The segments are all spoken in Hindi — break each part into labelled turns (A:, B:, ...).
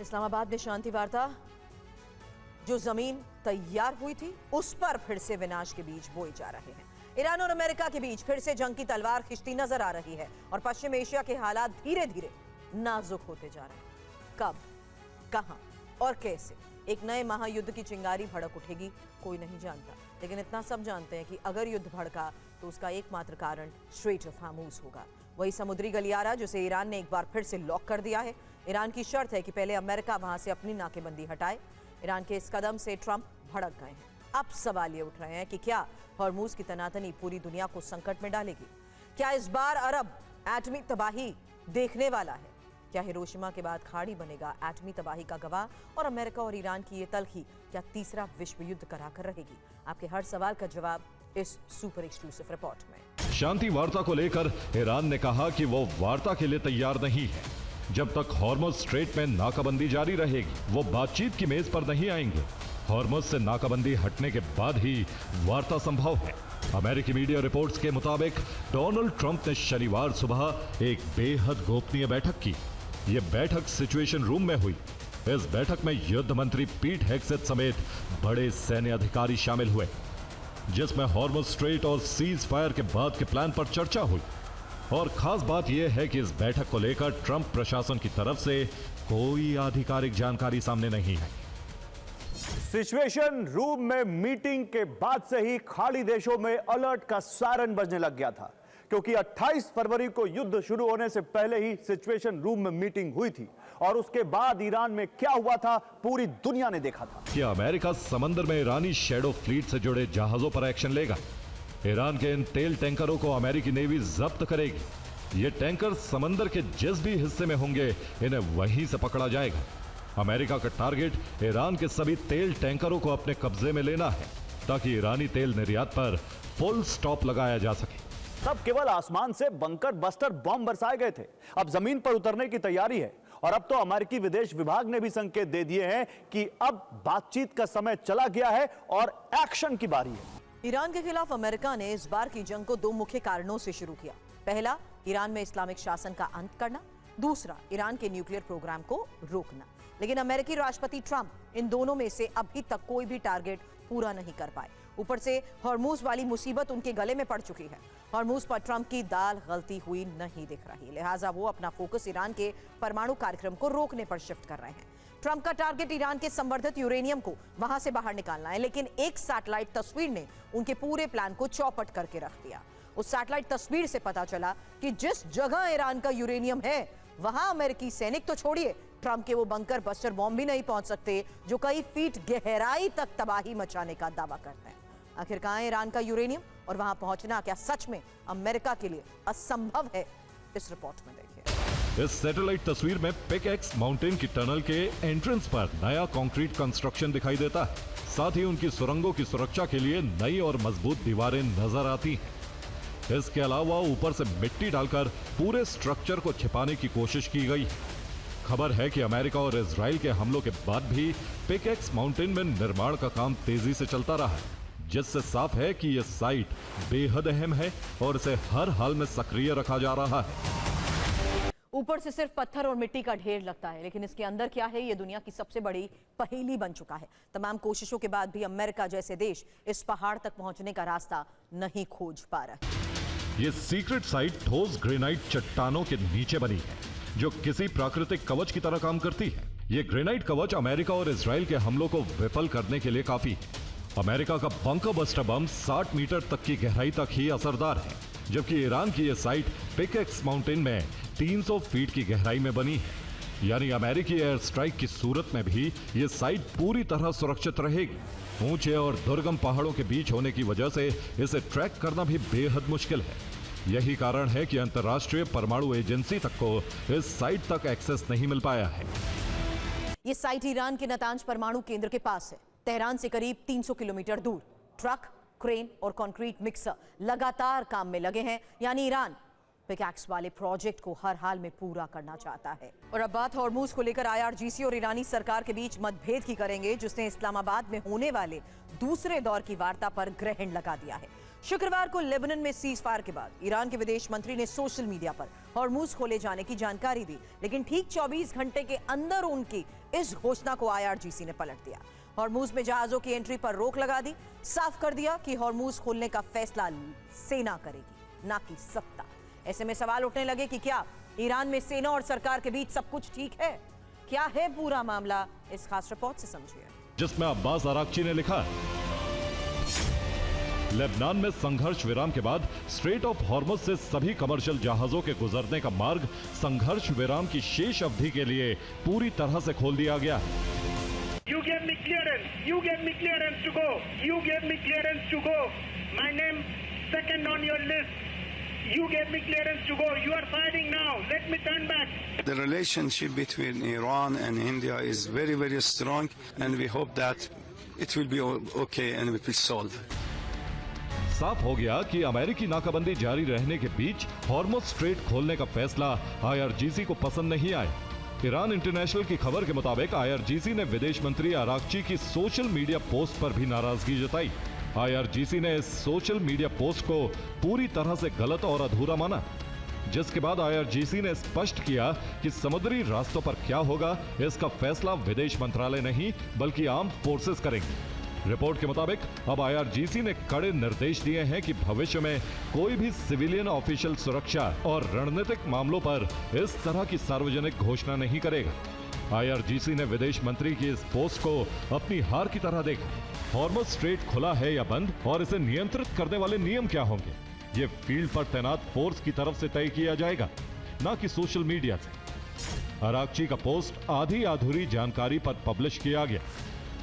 A: इस्लामाबाद में शांति वार्ता, जो जमीन तैयार हुई थी उस पर फिर से विनाश के बीज बोए जा रहे हैं। ईरान और अमेरिका के बीच फिर से जंग की तलवार खिंचती नजर आ रही है और पश्चिम एशिया के हालात धीरे धीरे नाजुक होते जा रहे हैं। कब, कहां और कैसे एक नए महायुद्ध की चिंगारी भड़क उठेगी, कोई नहीं जानता, लेकिन इतना सब जानते हैं कि अगर युद्ध भड़का तो उसका एकमात्र कारण स्ट्रेट ऑफ हार्मूज होगा, वही समुद्री गलियारा जिसे ईरान ने एक बार फिर से लॉक कर दिया है। ईरान की शर्त है कि पहले अमेरिका वहां से अपनी नाकेबंदी हटाए। ईरान के इस कदम से ट्रंप भड़क गए हैं। अब सवाल ये उठ रहे हैं कि क्या हॉर्मूज की तनातनी पूरी दुनिया को संकट में डालेगी? क्या इस बार अरब एटमी तबाही देखने वाला है? क्या हिरोशिमा के बाद खाड़ी बनेगा एटमी तबाही का गवाह? और अमेरिका और ईरान की ये तल्खी क्या तीसरा विश्व युद्ध कराकर रहेगी? आपके हर सवाल का जवाब इस सुपर एक्सक्लूसिव रिपोर्ट में।
B: शांति वार्ता को लेकर ईरान ने कहा कि वो वार्ता के लिए तैयार नहीं है। जब तक हॉर्मज स्ट्रेट में नाकाबंदी जारी रहेगी, वो बातचीत की मेज पर नहीं आएंगे। हॉर्मज से नाकाबंदी हटने के बाद ही वार्ता संभव है। अमेरिकी मीडिया रिपोर्ट्स के मुताबिक डोनाल्ड ट्रंप ने शनिवार सुबह एक बेहद गोपनीय बैठक की। ये बैठक सिचुएशन रूम में हुई। इस बैठक में युद्ध मंत्री पीट हेग्सेथ समेत बड़े सैन्य अधिकारी शामिल हुए, जिसमें हॉर्मज स्ट्रेट और सीज फायर के बाद के प्लान पर चर्चा हुई। और खास बात यह है कि इस बैठक को लेकर ट्रंप प्रशासन की तरफ से कोई आधिकारिक जानकारी सामने नहीं है।
C: सिचुएशन रूम में मीटिंग के बाद से ही खाड़ी देशों में अलर्ट का सायरन बजने लग गया था, क्योंकि 28 फरवरी को युद्ध शुरू होने से पहले ही सिचुएशन रूम में मीटिंग हुई थी और उसके बाद ईरान में क्या हुआ था पूरी दुनिया ने देखा था।
B: कि अमेरिका समंदर में ईरानी शैडो फ्लीट से जुड़े जहाजों पर एक्शन लेगा। ईरान के इन तेल टैंकरों को अमेरिकी नेवी जब्त करेगी। ये टैंकर समंदर के जिस भी हिस्से में होंगे, इन्हें वहीं से पकड़ा जाएगा। अमेरिका का टारगेट ईरान के सभी तेल टैंकरों को अपने कब्जे में लेना है, ताकि ईरानी तेल निर्यात पर फुल स्टॉप लगाया जा सके।
C: तब केवल आसमान से बंकर बस्टर बम बरसाए गए थे, अब जमीन पर उतरने की तैयारी है। और अब तो अमेरिकी विदेश विभाग ने भी संकेत दे दिए हैं कि अब बातचीत का समय चला गया है और एक्शन की बारी है।
A: ईरान के खिलाफ अमेरिका ने इस बार की जंग को दो मुख्य कारणों से शुरू किया। पहला, ईरान में इस्लामिक शासन का अंत करना। दूसरा, ईरान के न्यूक्लियर प्रोग्राम को रोकना। लेकिन अमेरिकी राष्ट्रपति ट्रंप इन दोनों में से अभी तक कोई भी टारगेट पूरा नहीं कर पाए। ऊपर से हॉर्मूज वाली मुसीबत उनके गले में पड़ चुकी है। हॉर्मूज पर ट्रंप की दाल गलती हुई नहीं दिख रही, लिहाजा वो अपना फोकस ईरान के परमाणु कार्यक्रम को रोकने पर शिफ्ट कर रहे हैं। ट्रंप का टारगेट ईरान के संवर्धित यूरेनियम को वहां से बाहर निकालना है, लेकिन एक सैटेलाइट तस्वीर ने उनके पूरे प्लान को चौपट करके रख दिया। उस सैटेलाइट तस्वीर से पता चला कि जिस जगह ईरान का यूरेनियम है, वहां अमेरिकी सैनिक तो छोड़िए, ट्रंप के वो बंकर बस्टर बॉम्ब भी नहीं पहुंच सकते जो कई फीट गहराई तक तबाही मचाने का दावा करते हैं। आखिर कहां है ईरान का यूरेनियम और वहां पहुंचना क्या सच में अमेरिका के लिए असंभव है? इस रिपोर्ट में देखिए।
B: इस सैटेलाइट तस्वीर में पिकैक्स माउंटेन की टनल के एंट्रेंस पर नया कंक्रीट कंस्ट्रक्शन दिखाई देता है। साथ ही उनकी सुरंगों की सुरक्षा के लिए नई और मजबूत दीवारें नजर आती हैं। इसके अलावा ऊपर से मिट्टी डालकर पूरे स्ट्रक्चर को छिपाने की कोशिश की गई है। खबर है कि अमेरिका और इजराइल के हमलों के बाद भी पिकैक्स माउंटेन में निर्माण का काम तेजी से चलता रहा है, जिससे साफ है कि यह साइट बेहद अहम है और इसे हर हाल में सक्रिय रखा जा रहा है।
A: ऊपर से सिर्फ पत्थर और मिट्टी का ढेर लगता है, लेकिन इसके अंदर क्या है, ये दुनिया की सबसे बड़ी पहेली बन चुका है। तमाम कोशिशों के बाद भी अमेरिका जैसे देश इस पहाड़ तक पहुंचने का रास्ता नहीं खोज पा रहा।
B: ये सीक्रेट साइट ठोस ग्रेनाइट चट्टानों के नीचे बनी है, जो किसी प्राकृतिक कवच की तरह काम करती है। ये ग्रेनाइट कवच अमेरिका और इजराइल के हमलों को विफल करने के लिए काफी है। अमेरिका का बंकर बस्टर बम 60 मीटर तक की गहराई तक ही असरदार है, जबकि ईरान की यह साइट पिकैक्स माउंटेन में 300 फीट की गहराई में बनी है। यानी अमेरिकी एयर स्ट्राइक की सूरत में भी यह साइट पूरी तरह सुरक्षित रहेगी। ऊंचे और दुर्गम पहाड़ों के बीच होने की वजह से इसे ट्रैक करना भी बेहद मुश्किल है। यही कारण है कि अंतर्राष्ट्रीय परमाणु एजेंसी तक को इस साइट तक एक्सेस नहीं मिल पाया है।
A: यह साइट ईरान के नतांज परमाणु केंद्र के पास है, तेहरान से करीब 300 किलोमीटर दूर। ट्रक, क्रेन और कंक्रीट मिक्सर लगातार काम में लगे हैं, यानी ईरान पिकैक्स वाले प्रोजेक्ट को हर हाल में पूरा करना चाहता है। और अब बात हॉर्मूज को लेकर IRGC और ईरानी सरकार के बीच मतभेद की करेंगे, जिसने इस्लामाबाद में होने वाले दूसरे दौर की वार्ता पर ग्रहण लगा दिया है। शुक्रवार को लेबनान में सीज फायर के बाद ईरान के विदेश मंत्री ने सोशल मीडिया पर हॉर्मुज खोले जाने की जानकारी दी, लेकिन ठीक 24 घंटे के अंदर उनकी इस घोषणा को IRGC ने पलट दिया। हॉर्मुज में जहाजों की एंट्री पर रोक लगा दी, साफ कर दिया कि हॉर्मुज खोलने का फैसला सेना करेगी, ना कि सत्ता। ऐसे में सवाल उठने लगे कि क्या ईरान में सेना और सरकार के बीच सब कुछ ठीक है? क्या है पूरा मामला, इस खास रिपोर्ट से समझिए,
B: जिसमें अब्बास अराक्ची ने लिखा है, लेबनान में संघर्ष विराम के बाद स्ट्रेट ऑफ हॉर्मुज से सभी कमर्शियल जहाजों के गुजरने का मार्ग संघर्ष विराम की शेष अवधि के लिए पूरी तरह से खोल दिया गया।
D: You gave me clearance. You gave me clearance to go. You gave me clearance to go. My name second on your list. You gave me clearance to go. You are fighting now. Let me turn back.
E: The relationship between Iran and India is very, very strong, and we hope that it will be okay and it will solve.
B: साफ हो गया कि अमेरिकी नाकाबंदी जारी रहने के बीच हॉर्मुज स्ट्रेट खोलने का फैसला IRGC को पसंद नहीं आया। ईरान इंटरनेशनल की खबर के मुताबिक IRGC ने विदेश मंत्री अराक्ची की सोशल मीडिया पोस्ट पर भी नाराजगी जताई। IRGC ने इस सोशल मीडिया पोस्ट को पूरी तरह से गलत और अधूरा माना, जिसके बाद IRGC ने स्पष्ट किया कि समुद्री रास्तों पर क्या होगा इसका फैसला विदेश मंत्रालय नहीं बल्कि आर्म्ड फोर्सेस करेंगे। रिपोर्ट के मुताबिक अब IRGC ने कड़े निर्देश दिए हैं कि भविष्य में कोई भी सिविलियन ऑफिशियल सुरक्षा और रणनीतिक मामलों पर इस तरह की सार्वजनिक घोषणा नहीं करेगा। IRGC ने विदेश मंत्री की इस पोस्ट को अपनी हार की तरह देखा। हॉर्मुज स्ट्रेट खुला है या बंद और इसे नियंत्रित करने वाले नियम क्या होंगे, ये फील्ड पर तैनात फोर्स की तरफ से तय किया जाएगा, न कि सोशल मीडिया से। अराक्ची का पोस्ट आधी अधूरी जानकारी पर पब्लिश किया गया,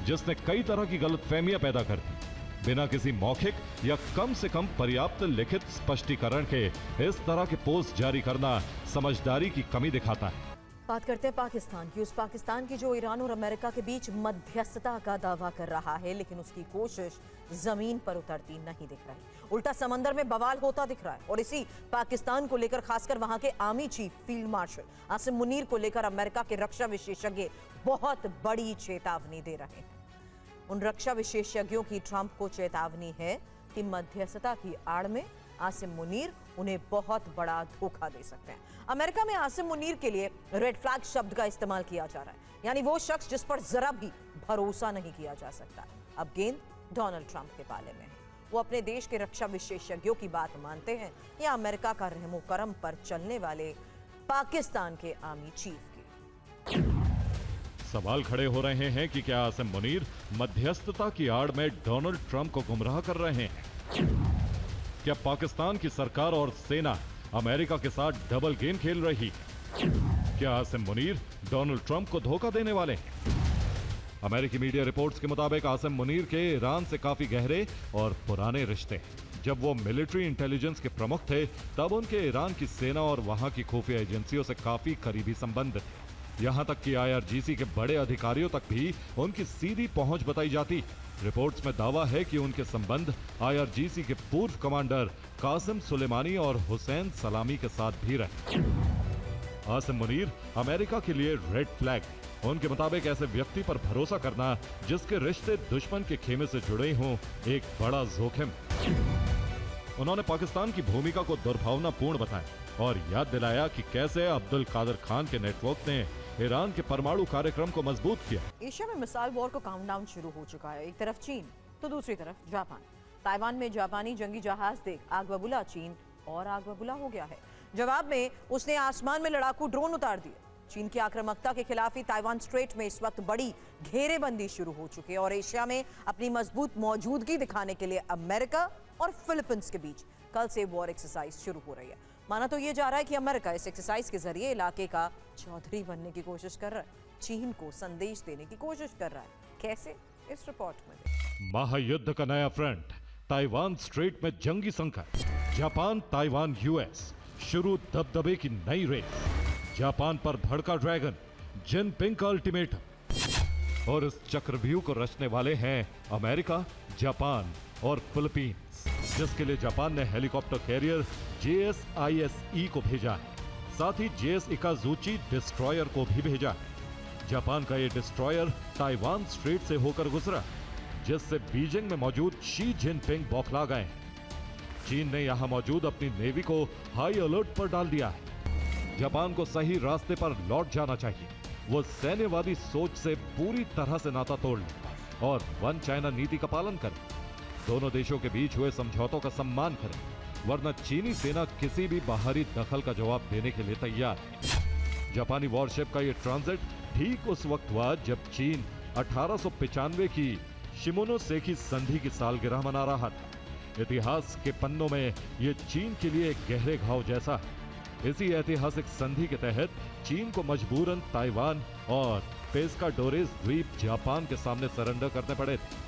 B: जिसने कई तरह की गलतफहमियां पैदा कर दी। बिना किसी मौखिक या कम से कम पर्याप्त लिखित स्पष्टीकरण के इस तरह के पोस्ट जारी करना समझदारी की कमी दिखाता है।
A: बात करते हैं पाकिस्तान की। उस पाकिस्तान की जो ईरान और अमेरिका के बीच मध्यस्थता का दावा कर रहा है, लेकिन उसकी कोशिश जमीन पर उतरती नहीं दिख रही। उल्टा समंदर में बवाल होता दिख रहा है। और इसी पाकिस्तान को लेकर खासकर वहां के army chief field marshal Asim Munir को लेकर अमेरिका के रक्षा विशेषज्ञ बहुत बड़ी चेतावनी दे रहे हैं। उन रक्षा विशेषज्ञों की ट्रंप को चेतावनी है कि मध्यस्थता की आड़ में आसिम मुनीर उन्हें बहुत बड़ा धोखा दे सकते हैं। अमेरिका में आसिम मुनीर के लिए रेड फ्लैग शब्द का इस्तेमाल किया जा रहा है, यानी वो शख्स जिस पर जरा भी भरोसा नहीं किया जा सकता। अब गेंद डोनाल्ड ट्रंप के पाले में है। वो अपने देश के रक्षा विशेषज्ञों की बात मानते हैं या अमेरिका का रहमो करम पर चलने वाले पाकिस्तान के आर्मी चीफ की।
B: सवाल खड़े हो रहे हैं कि क्या आसिम मुनीर मध्यस्थता की आड़ में डोनाल्ड ट्रंप को गुमराह कर रहे हैं? क्या पाकिस्तान की सरकार और सेना अमेरिका के साथ डबल गेम खेल रही है? क्या आसिम मुनीर डोनाल्ड ट्रंप को धोखा देने वाले हैं? अमेरिकी मीडिया रिपोर्ट्स के मुताबिक आसिम मुनीर के ईरान से काफी गहरे और पुराने रिश्ते हैं। जब वो मिलिट्री इंटेलिजेंस के प्रमुख थे, तब उनके ईरान की सेना और वहां की खुफिया एजेंसियों से काफी करीबी संबंध थे। यहां तक कि IRGC के बड़े अधिकारियों तक भी उनकी सीधी पहुंच बताई जाती। रिपोर्ट्स में दावा है कि उनके संबंध IRGC के पूर्व कमांडर कासिम सुलेमानी और हुसैन सलामी के साथ भी रहे। आसिम मुनीर अमेरिका के लिए रेड फ्लैग। उनके मुताबिक ऐसे व्यक्ति पर भरोसा करना जिसके रिश्ते दुश्मन के खेमे से जुड़े हों, एक बड़ा जोखिम। उन्होंने पाकिस्तान की भूमिका को दुर्भावनापूर्ण बताया और याद दिलाया कि कैसे अब्दुल कादर खान के नेटवर्क ने ईरान के परमाणु कार्यक्रम को मजबूत किया।
A: एशिया में मिसाइल वॉर का काउंटडाउन शुरू हो चुका है। एक तरफ चीन तो दूसरी तरफ जापान। ताइवान में जापानी जंगी जहाज देख आग बबूला चीन और आग बबूला हो गया है। जवाब में उसने आसमान में लड़ाकू ड्रोन उतार दिए। चीन की आक्रामकता के खिलाफ ही ताइवान स्ट्रेट में इस वक्त बड़ी घेरेबंदी शुरू हो चुकी है और एशिया में अपनी मजबूत मौजूदगी दिखाने के लिए अमेरिका और फिलीपींस के बीच कल से वॉर एक्सरसाइज शुरू हो रही है। माना तो ये जा रहा है कि अमेरिका इस एक्सरसाइज के जरिए इलाके का चौधरी बनने की कोशिश कर रहा है, चीन को संदेश देने की कोशिश कर रहा है। कैसे, इस रिपोर्ट में।
B: महायुद्ध का नया फ्रंट, ताइवान स्ट्रेट में जंगी संकट। जापान ताइवान US शुरू दबदबे की नई रेस। जापान पर भड़का ड्रैगन, जिनपिंग का अल्टीमेटम। और इस चक्रव्यूह को रचने वाले हैं अमेरिका, जापान और फिलीपींस, जिसके लिए जापान ने हेलीकॉप्टर कैरियर JSISE को भेजा है। साथ ही JS इकाजुची डिस्ट्रॉयर को भी भेजा है। जापान का ये डिस्ट्रॉयर ताइवान स्ट्रेट से होकर गुजरा, जिससे बीजिंग में मौजूद शी जिनपिंग बौखला गए हैं। चीन ने यहां मौजूद अपनी नेवी को हाई अलर्ट पर डाल दिया है। जापान को सही रास्ते पर लौट जाना चाहिए। वो सैन्यवादी सोच से पूरी तरह से नाता तोड़ ले और वन चाइना नीति का पालन करे। दोनों देशों के बीच हुए समझौतों का सम्मान करें, वरना चीनी सेना किसी भी बाहरी दखल का जवाब देने के लिए तैयार है। जापानी वॉरशिप का यह ट्रांजिट ठीक उस वक्त हुआ जब चीन 1895 की शिमोनोसेकी संधि की सालगिरह मना रहा था। इतिहास के पन्नों में यह चीन के लिए एक गहरे घाव जैसा है। इसी ऐतिहासिक संधि के तहत चीन को मजबूरन ताइवान और पेस्काडोरेस द्वीप जापान के सामने सरेंडर करने पड़े थे।